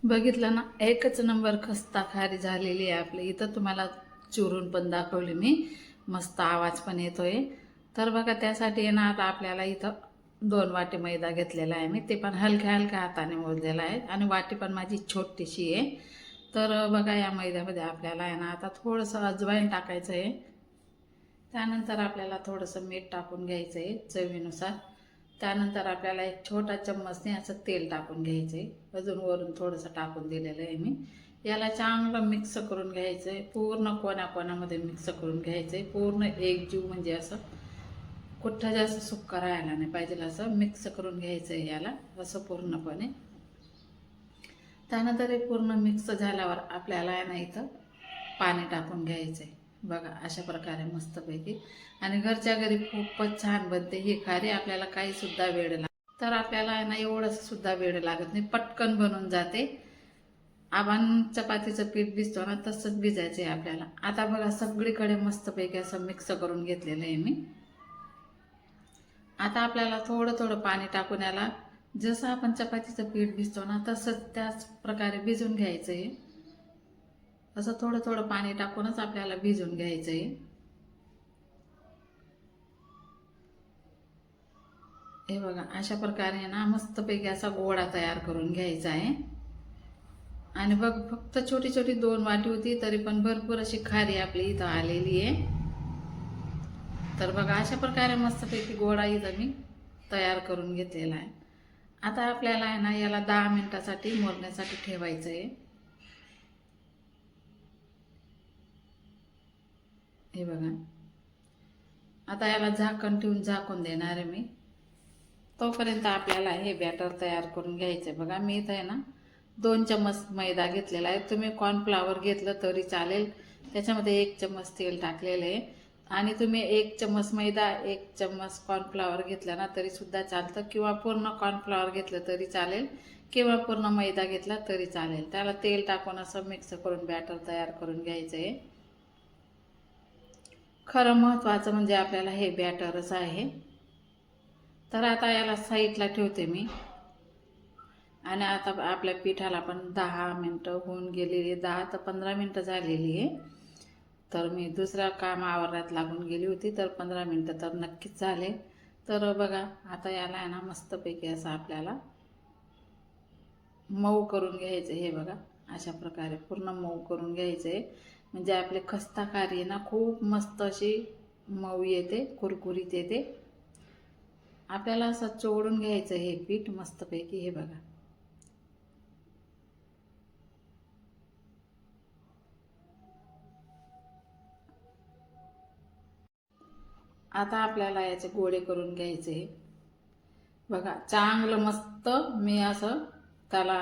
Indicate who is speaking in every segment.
Speaker 1: बघितलं ना, एकच नंबर खस्ता खारी झालेली आहे आपली. इथं तुम्हाला चुरून पण दाखवली मी, मस्त आवाज पण येतोय. तर बघा त्यासाठी आहे ना, आता आपल्याला इथं 2 वाटी मैदा घेतलेला आहे मी, ते पण हलक्या हलक्या हाताने मोजलेला आहे आणि वाटी पण माझी छोटीशी आहे. तर बघा या मैद्यामध्ये आपल्याला आहे ना आता थोडंसं अजवाईन टाकायचं आहे. त्यानंतर आपल्याला थोडंसं मीठ टाकून घ्यायचं आहे चवीनुसार. त्यानंतर आपल्याला एक छोटा चम्मचने असं तेल टाकून घ्यायचं आहे. अजून वरून थोडंसं टाकून दिलेलं आहे मी. याला चांगलं मिक्स करून घ्यायचं आहे. पूर्ण कोणाकोणामध्ये मिक्स करून घ्यायचं आहे. पूर्ण एकजीव म्हणजे असं कुठं जास्त सुक्का राहायला नाही पाहिजे, असं मिक्स करून घ्यायचं आहे याला असं पूर्णपणे. त्यानंतर हे पूर्ण मिक्स झाल्यावर आपल्याला आहे ना इथं पाणी टाकून घ्यायचं आहे. बघा अशा प्रकारे मस्तपैकी. आणि घरच्या घरी खूपच छान बनते ही खारी. आपल्याला काहीसुद्धा वेळ लागत तर आपल्याला आहे ना एवढंच सुद्धा वेळ लागत नाही, पटकन बनून जाते. आपण चपातीचं पीठ भिजतो ना तसंच भिजायचं आहे आपल्याला. आता बघा सगळीकडे मस्तपैकी असं मिक्स करून घेतलेलं आहे मी. आता आपल्याला थोडं थोडं पाणी टाकून याला जसं आपण चपातीचं पीठ भिजतो ना तसंच त्याच प्रकारे भिजून घ्यायचं आहे. असं थोडं थोडं पाणी टाकूनच आपल्याला भिजून घ्यायचं आहे. हे बघा अशा प्रकारे ना मस्तपैकी असा गोळा तयार करून घ्यायचा आहे. आणि बघ फक्त छोटी छोटी 2 वाटी होती तरी पण भरपूर अशी खारी आपली इथं आलेली आहे. तर बघा अशा प्रकारे मस्तपैकी गोळा इथं मी तयार करून घेतलेला आहे. आता आपल्याला आहे ना याला 10 मिनिटासाठी मुरण्यासाठी ठेवायचं आहे. हे बघा आता याला झाकण ठेवून झाकून देणार आहे मी. तोपर्यंत आपल्याला हे बॅटर तयार करून घ्यायचं आहे. बघा मी इथं आहे ना 2 चम्मच मैदा घेतलेला आहे. तुम्ही कॉर्नफ्लॉवर घेतलं तरी चालेल. त्याच्यामध्ये 1 चम्मच तेल टाकलेलं आहे. आणि तुम्ही 1 चम्मच मैदा 1 चम्मच कॉर्नफ्लॉवर घेतला ना तरी सुद्धा चालतं, किंवा पूर्ण कॉर्नफ्लॉवर घेतलं तरी चालेल, किंवा पूर्ण मैदा घेतला तरी चालेल. त्याला तेल टाकून असं मिक्स करून बॅटर तयार करून घ्यायचं आहे. खरं महत्त्वाचं म्हणजे आपल्याला हे बॅटरच आहे. तर आता याला साईडला ठेवते मी. आणि आता आपल्या पिठाला पण 10 मिनटं होऊन गेलेली, 10 ते 15 मिनटं झालेली आहे. तर मी दुसऱ्या कामावरात लागून गेली होती, तर 15 मिनटं तर नक्कीच झाले. तर बघा आता याला आहे ना मस्तपैकी असं आपल्याला मऊ करून घ्यायचं. हे बघा अशा प्रकारे पूर्ण मऊ करून घ्यायचं आहे. म्हणजे आपले खस्ता खारी आहे ना खूप मस्त अशी मऊ येते, कुरकुरीत येते. आपल्याला असं चोळून घ्यायचं हे पीठ मस्तपैकी. हे बघा आता आपल्याला याचे गोळे करून घ्यायचे. बघा चांगलं मस्त मी असं त्याला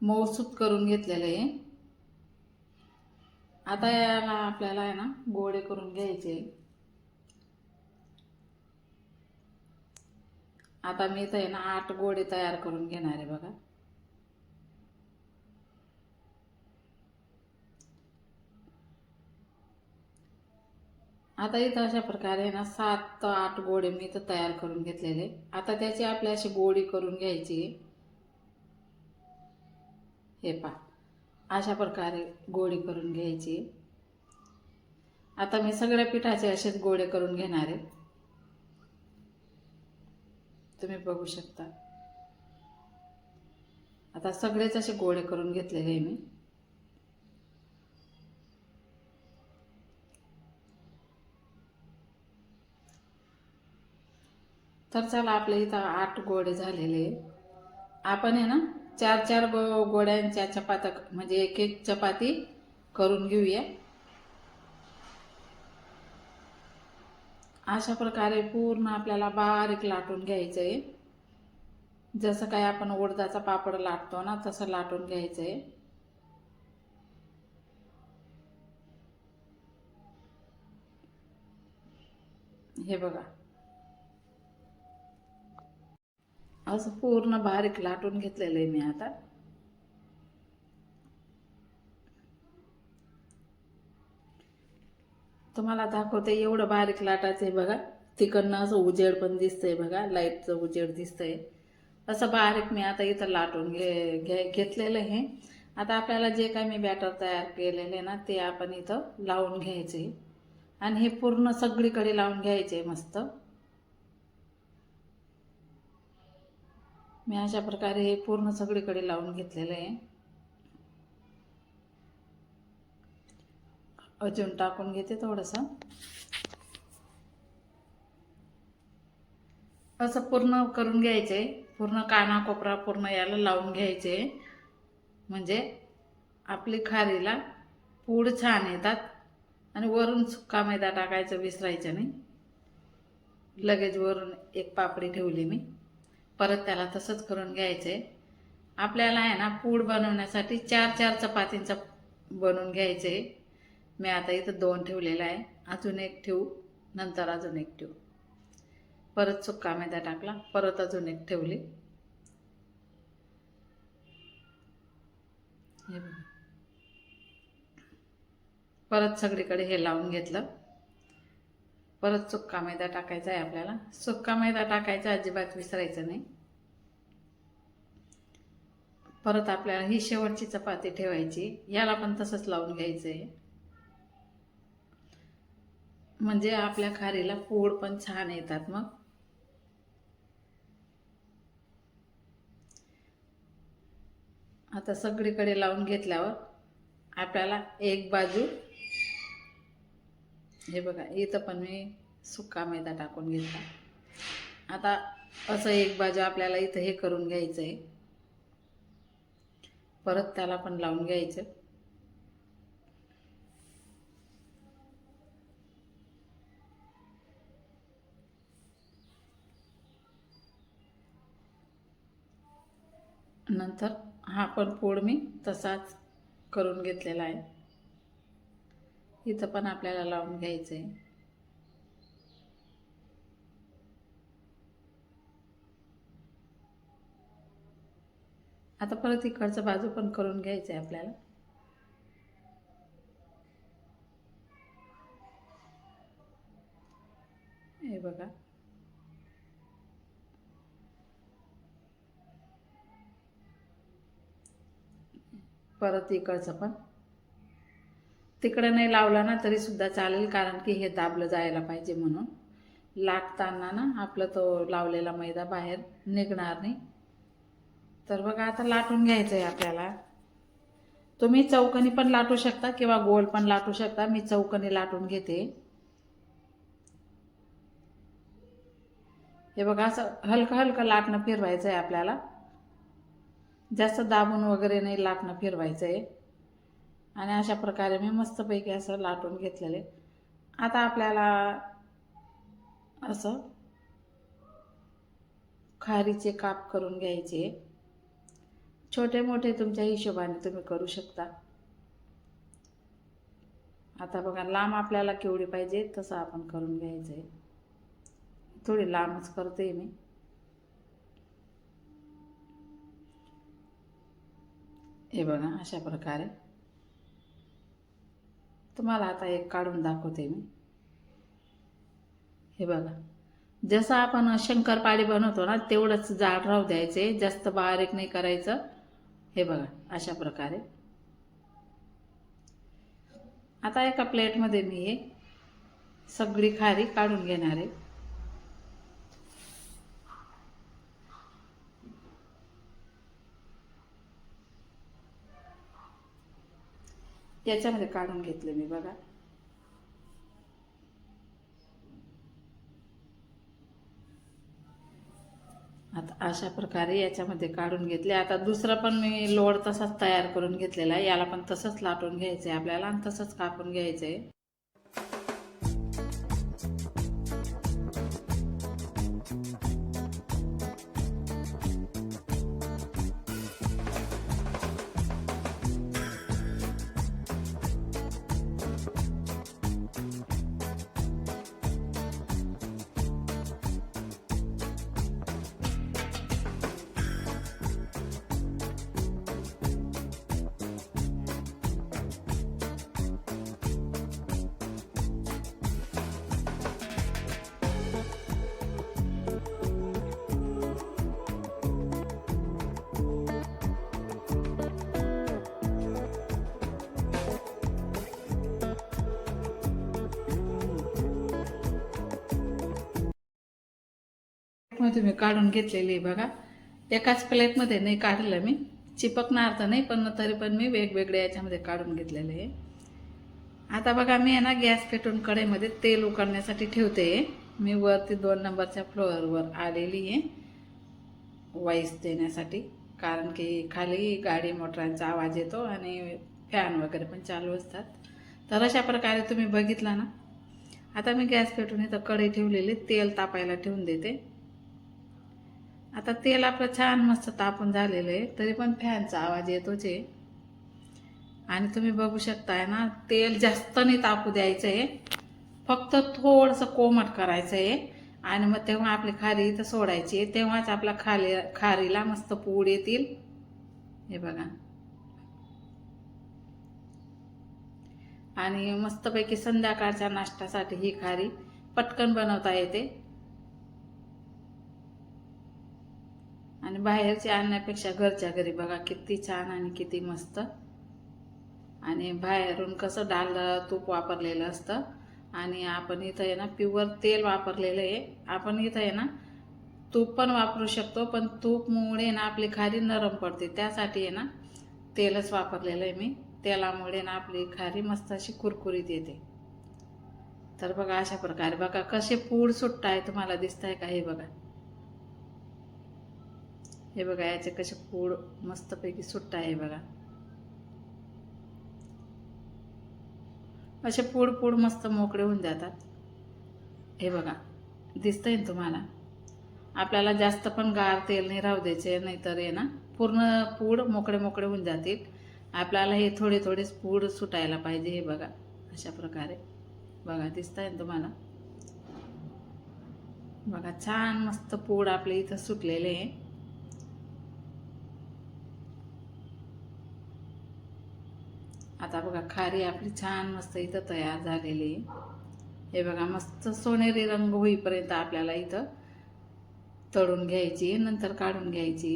Speaker 1: मऊसूत करून घेतलेलं आहे. आता याला आपल्याला आहे ना गोळे करून घ्यायचे. आता मी इथं आहे ना 8 गोळे तयार करून घेणार आहे. बघा आता इथं अशा प्रकारे ना 7 ते 8 गोळे मी इथं तयार करून घेतलेले. आता त्याची आपल्या अशी गोळी करून घ्यायची. हे पहा अशा प्रकारे गोळी करून घ्यायची. आता मी सगळ्या पिठाचे असेच गोळे करून घेणार आहे. तुम्ही बघू शकता. आता सगळेच असे गोळे करून घेतलेले आहे मी. तर चला आपल्या इथं 8 गोळे झालेले. आपण आहे ना 4-4 गोळ्यांच्या चपात्या म्हणजे एक एक चपाती करून घेऊया. अशा प्रकारे पूर्ण आपल्याला बारीक लाटून घ्यायचं आहे. जसं काय आपण उडदाचा पापड लाटतो ना तसं लाटून घ्यायचं आहे. हे बघा असं पूर्ण बारीक लाटून घेतलेलं आहे मी. आता तुम्हाला दाखवते एवढं बारीक लाटायचं आहे. बघा तिकडनं असं उजेड पण दिसतंय. बघा लाईटचं उजेड दिसतंय. असं बारीक मी आता इथं लाटून घेतलेलं आहे. आता आपल्याला जे काही मी बॅटर तयार केलेले ना ते आपण इथं लावून घ्यायचे आणि हे पूर्ण सगळीकडे लावून घ्यायचे मस्त. मी अशा प्रकारे हे पूर्ण सगळीकडे लावून घेतलेलं आहे. अजून टाकून घेते थोडंसं. असं पूर्ण करून घ्यायचे, पूर्ण कानाकोपरा पूर्ण याला लावून घ्यायचे. म्हणजे आपली खारीला पूड छान येतात. आणि वरून सुक्का मैदा टाकायचं विसरायचं नाही. लगेच वरून एक पापडी ठेवली मी. परत त्याला तसंच करून घ्यायचे. आपल्याला आहे ना पूड बनवण्यासाठी 4-4 चपातींचा बनवून घ्यायचे. मी आता इथं 2 ठेवलेला आहे. अजून एक ठेवू, नंतर अजून एक ठेवू. परत सुक्का मैदा टाकला, परत अजून एक ठेवली. हे बघा, परत सगळीकडे हे लावून घेतलं. परत सुक्का मैदा टाकायचा आहे आपल्याला. सुक्का मैदा टाकायचा अजिबात विसरायचं नाही. परत आपल्याला ही शेवटची चपाती ठेवायची. याला पण तसंच लावून घ्यायचं आहे. म्हणजे आपल्या खारीला पूड पण छान येतात. मग आता सगळीकडे लावून घेतल्यावर आपल्याला एक बाजू, हे बघा इथं पण मी सुक्का मैदा टाकून घेतला. आता असं एक बाजू आपल्याला इथं हे करून घ्यायचं आहे. परत त्याला पण लावून घ्यायचं. नंतर हा पण पूड मी तसाच करून घेतलेला आहे. इथं पण आपल्याला लावून घ्यायचं आहे. आता परत इकडचं बाजू पण करून घ्यायचं आहे आपल्याला. हे बघा, परत इकडचं पण. तिकडं नाही लावला ना तरी सुद्धा चालेल, कारण की हे दाबलं जायला पाहिजे म्हणून. लाटताना ना आपलं तो लावलेला मैदा बाहेर निघणार नाही. तर बघा आता लाटून घ्यायचं आहे आपल्याला. तुम्ही चौकोनी पण लाटू शकता किंवा गोल पण लाटू शकता. मी चौकोनी लाटून घेते. हे बघा, असं हलकं हलकं लाटणं फिरवायचं आहे आपल्याला. जास्त दाबून वगैरे नाही लाटणं फिरवायचं आहे. आणि अशा प्रकारे मी मस्तपैकी असं लाटून घेतलेले. आता आपल्याला असं खारीचे काप करून घ्यायचे. छोटे मोठे तुमच्या हिशोबाने तुम्ही करू शकता. आता बघा, लांब आपल्याला केवढी पाहिजे तसं आपण करून घ्यायचं आहे. थोडी लांबच करते मी. हे बघा, अशा प्रकारे. तुम्हाला आता एक काढून दाखवते मी. हे बघा, जसं आपण शंकरपाळी बनवतो ना तेवढंच जाड राहू द्यायचे, जास्त बारीक नाही करायचं. हे बघा, अशा प्रकारे. आता एका प्लेटमध्ये मी हे सगळी खारी काढून घेणार आहे. याच्यामध्ये काढून घेतले मी बघा. आता अशा प्रकारे याच्यामध्ये काढून घेतले. आता दुसरं पण मी लोड तसाच तयार करून घेतलेला आहे. याला पण तसंच लाटून घ्यायचं आहे आपल्याला आणि तसंच कापून घ्यायचं आहे. प्लेटमध्ये मी काढून घेतलेली आहे बघा. एकाच प्लेटमध्ये नाही काढलं मी, चिपकणार तर नाही, पण तरी पण मी वेगवेगळ्या याच्यामध्ये काढून घेतलेले आहे. आता बघा मी आहे ना गॅस पेटून कढईमध्ये तेल उकळण्यासाठी ठेवते. मी वरती 2 नंबरच्या फ्लोअरवर आलेली आहे वाईस देण्यासाठी, कारण की खाली गाडी मोटरांचा आवाज येतो आणि फॅन वगैरे पण चालू असतात. तर अशा प्रकारे तुम्ही बघितला ना. आता मी गॅस पेटून इथं कढई ठेवलेली, तेल तापायला ठेवून देते. आता तेल आपलं छान मस्त तापून झालेलं आहे, तरी पण फॅनचा आवाज येतोच आहे. आणि तुम्ही बघू शकताय ना, तेल जास्त नाही तापू द्यायचं आहे, फक्त थोडंसं कोमट करायचं आहे. आणि मग तेव्हा आपली खारी इथं सोडायची आहे, तेव्हाच आपला खारीला मस्त पूड येतील. हे बघा. आणि मस्तपैकी संध्याकाळच्या नाश्त्यासाठी ही खारी पटकन बनवता येते. आणि बाहेरची आणण्यापेक्षा घरच्या घरी बघा किती छान आणि किती मस्त. आणि बाहेरून कसं डालडा तूप वापरलेलं असतं, आणि आपण इथं आहे ना प्युअर तेल वापरलेलं आहे. आपण इथं आहे ना तूप पण वापरू शकतो, पण तूपमुळे ना आपली खारी नरम पडते, त्यासाठी आहे ना तेलच वापरलेलं आहे मी. तेलामुळे ना आपली खारी मस्त अशी कुरकुरीत येते. तर बघा अशा प्रकारे बघा कसे पूड सुट्ट आहे, तुम्हाला दिसत आहे का? हे बघा, हे बघा याचे कसे पूड मस्तपैकी सुट्ट आहे बघा. असे पूड पूड मस्त मोकळे होऊन जातात. हे बघा दिसतंय ना तुम्हाला. आपल्याला जास्त पण गार तेल नाही राहू द्यायचे, नाहीतर आहे ना पूर्ण पूड मोकळे मोकळे होऊन जातील. आपल्याला हे थोडे थोडेच पूड सुटायला पाहिजे. हे बघा अशा प्रकारे बघा दिसतंय ना तुम्हाला. बघा छान मस्त पूड आपले इथं सुटलेले आहे. आता बघा खारी आपली छान मस्त इथं तयार झालेली आहे. हे बघा मस्त सोनेरी रंग होईपर्यंत आपल्याला इथं तळून घ्यायची, नंतर काढून घ्यायची.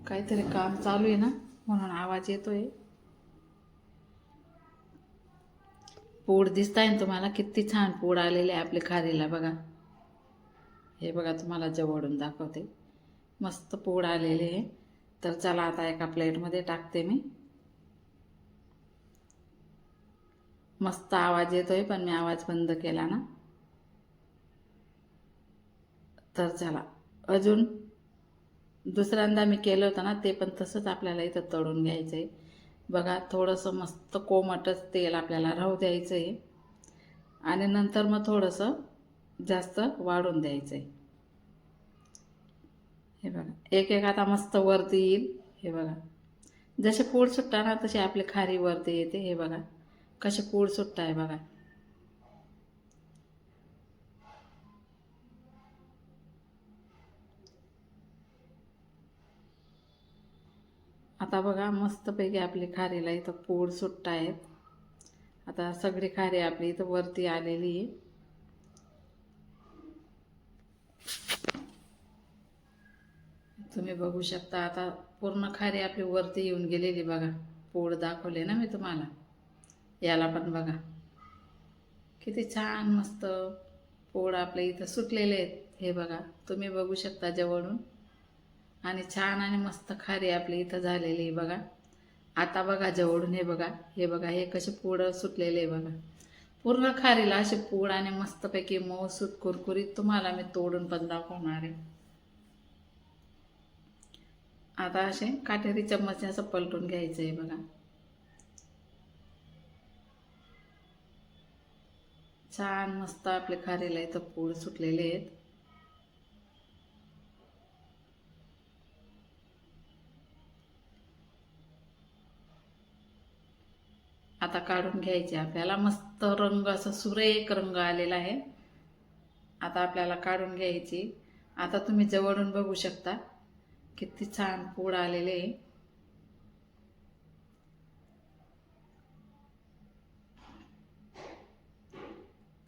Speaker 1: काहीतरी काम चालू आहे ना, म्हणून आवाज येतोय. पूड दिसताय ना तुम्हाला, किती छान पूड आलेले आहे आपल्या खारीला बघा. हे बघा तुम्हाला जवळून दाखवते, मस्त पूड आलेले आहे. तर चला आता एका प्लेटमध्ये टाकते मी. मस्त आवाज येतोय, पण मी आवाज बंद केला ना. तर चला, अजून दुसऱ्यांदा मी केलं होतं ना ते पण तसंच आपल्याला इथं तळून घ्यायचं आहे. बघा थोडंसं मस्त कोमटच तेल आपल्याला राहू द्यायचं आहे, आणि नंतर मग थोडंसं जास्त वाढून द्यायचं आहे. हे बघा एक एक आता मस्त वरती येईल. हे बघा जसे पूड सुटता ना तसे आपली खारी वरती येते. हे बघा कसे पूड सुट्ट आहे बघा. आता बघा मस्तपैकी आपली खारीला इथं पूड सुट्ट आहेत. आता सगळी खारी आपली इथं वरती आलेली आहे. तुम्ही बघू शकता आता पूर्ण खारी आपली वरती येऊन गेलेली बघा. पूड दाखवले ना मी तुम्हाला. याला पण बघा किती छान मस्त पूड आपल्या इथं सुटलेले आहेत. हे बघा तुम्ही बघू शकता जवळून. आणि छान आणि मस्त खारी आपली इथं झालेली आहे बघा. आता बघा जवळून. हे बघा हे बघा हे कसे पूड सुटलेले आहे बघा. पूर्ण खारीला असे पूड आणि मस्तपैकी मऊसूत कुरकुरीत तुम्हाला मी तोडून पण दाखवणार आहे. आता असे काटेरी चम्मचने असं पलटून घ्यायचं आहे बघा. छान मस्त आपले खारीला इथं पूड सुटलेले आहेत. आता काढून घ्यायचे आपल्याला. मस्त रंग असं सुरेख रंग आलेला आहे. आता आपल्याला काढून घ्यायची. आता तुम्ही जवळून बघू शकता किती छान पूड आलेले आहे.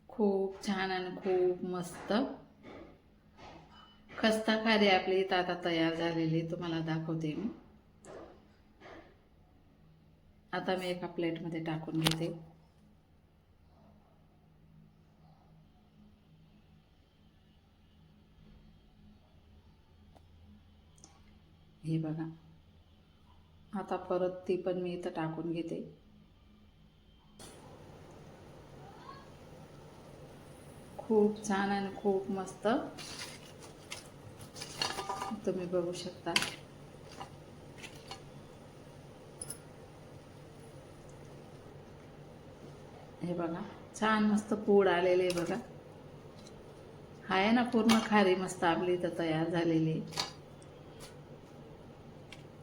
Speaker 1: खूप छान आणि खूप मस्त खस्ता खारी आपली इथं आता तयार झालेली तुम्हाला दाखवते मी. आता मी एका प्लेटमध्ये टाकून घेते. हे बघा, आता परत ती पण मी इथं टाकून घेते. खूप छान आणि खूप मस्त तुम्ही बघू शकता. हे बघा, छान मस्त पूड आलेले बघा. आहे ना पूर्ण खारी मस्त आपली इथं तयार झालेली.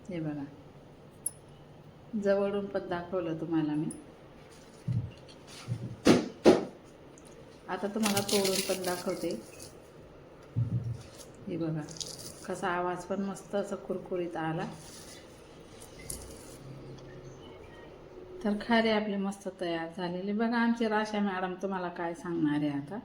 Speaker 1: हे बघा, जवळून पण दाखवलं तुम्हाला मी. आता तुम्हाला तोडून पण दाखवते. हे बघा, कसा आवाज पण मस्त असं कुरकुरीत आला. तर खारी आपली मस्त तयार झालेली बघा. आमची राशा मॅडम तुम्हाला काय सांगणार आहे आता.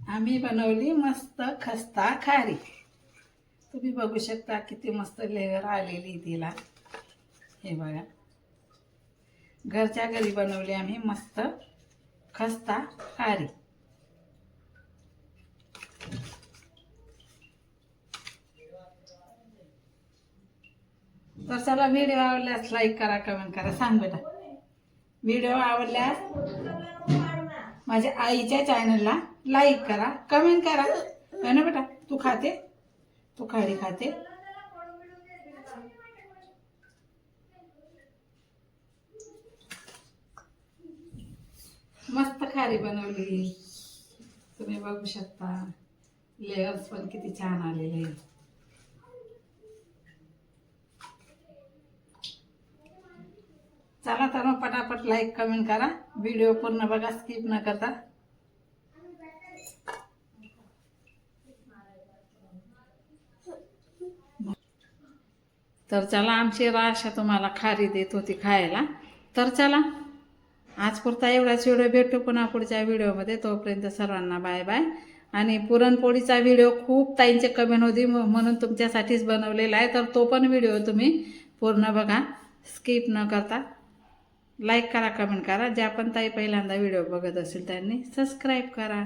Speaker 1: आम्ही बनवली मस्त खस्ता खारी. तुम्ही बघू शकता किती मस्त लेअर आलेली तिला. हे बघा, घरच्या घरी बनवली आम्ही मस्त खस्ता खारी. तर चला, व्हिडिओ आवडल्यास लाईक करा, कमेंट करा. सांग बेटा, व्हिडिओ आवडल्यास माझ्या आईच्या चॅनलला लाईक करा, कमेंट करा. है ना बेटा, तू खाते, तू खारी खाते. मस्त खारी बनवली, तुम्ही बघू शकता. लेयर्स पण किती छान आलेले. चला तर मग पटापट लाईक कमेंट करा, व्हिडिओ पूर्ण बघा, स्किप न करता. तर चला, आमची राशा तुम्हाला खारी देत होती खायला. तर चला, आज पुरता एवढाच व्हिडिओ. भेटू पुन्हा पुढच्या व्हिडिओमध्ये. तोपर्यंत सर्वांना बाय बाय. आणि पुरणपोळीचा व्हिडिओ खूप ताईंचे कमेंट होती म्हणून तुमच्यासाठीच बनवलेला आहे. तर तो पण व्हिडिओ तुम्ही पूर्ण बघा, स्किप न करता. लाईक करा, कमेंट करा. ज्या पण ताई पहिल्यांदा व्हिडिओ बघत असेल त्यांनी सबस्क्राईब करा.